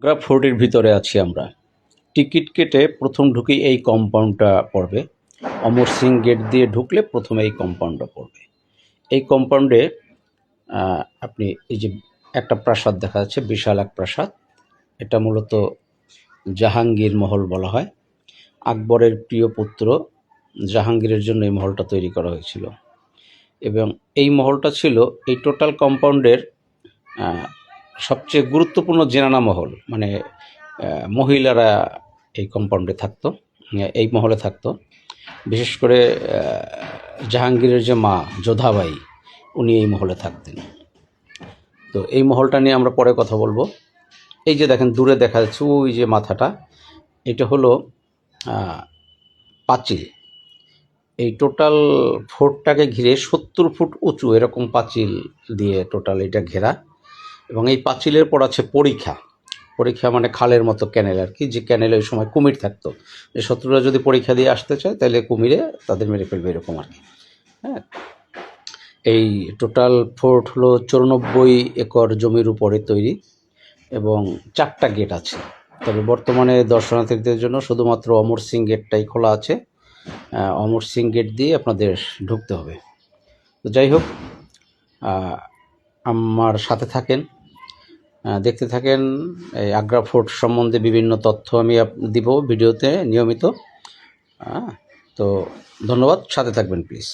আগ্রা ফোর্টের ভিতরে আছি আমরা। টিকিট কেটে প্রথম ঢুকি এই কম্পাউন্ডটা পড়বে। অমর সিং গেট দিয়ে ঢুকলে প্রথমে এই কম্পাউন্ডটা পড়বে। এই কম্পাউন্ডে আপনি এই যে একটা প্রাসাদ দেখা যাচ্ছে, বিশাল এক প্রাসাদ। এটা মূলত জাহাঙ্গীর মহল বলা হয়। আকবরের প্রিয় পুত্র জাহাঙ্গীরের জন্য এই মহলটা তৈরি করা হয়েছিল এবং এই মহলটা ছিল এই টোটাল কম্পাউন্ডের সবচেয়ে গুরুত্বপূর্ণ জেনানা মহল। মানে মহিলারা এই কম্পাউন্ডে থাকতো, এই মহলে থাকতো। বিশেষ করে জাহাঙ্গীরের যে মা যোধাবাই, উনি এই মহলে থাকতেন। তো এই মহলটা নিয়ে আমরা পরে কথা বলবো। এই যে দেখেন দূরে দেখা যাচ্ছে ওই যে মাথাটা, এটা হলো পাঁচিল। এই টোটাল ফোর্টটাকে ঘিরে 70 ফুট উঁচু এরকম পাঁচিল দিয়ে টোটাল এটা ঘেরা। এবং এই পাঁচিলের পর আছে পরীক্ষা। পরীক্ষা মানে খালের মতো ক্যানেল আর কি, যে ক্যানেলে ওই সময় কুমির থাকতো, যে শত্রুরা যদি পরীক্ষা দিয়ে আসতে চায় তাহলে কুমিরে তাদের মেরে ফেলবে, এরকম আর কি। হ্যাঁ, এই টোটাল ফোর্ট হলো 94 একর জমির উপরে তৈরি এবং 4টা গেট আছে। তবে বর্তমানে দর্শনার্থীদের জন্য শুধুমাত্র অমর সিং গেটটাই খোলা আছে। অমর সিং গেট দিয়ে আপনাদের ঢুকতে হবে। তো যাই হোক, আমার সাথে থাকেন, দেখতে থাকেন। এই আগ্রা ফোর্ট সম্বন্ধে বিভিন্ন তথ্য আমি দিব ভিডিওতে নিয়মিত। তো ধন্যবাদ, সাথে থাকবেন প্লিজ।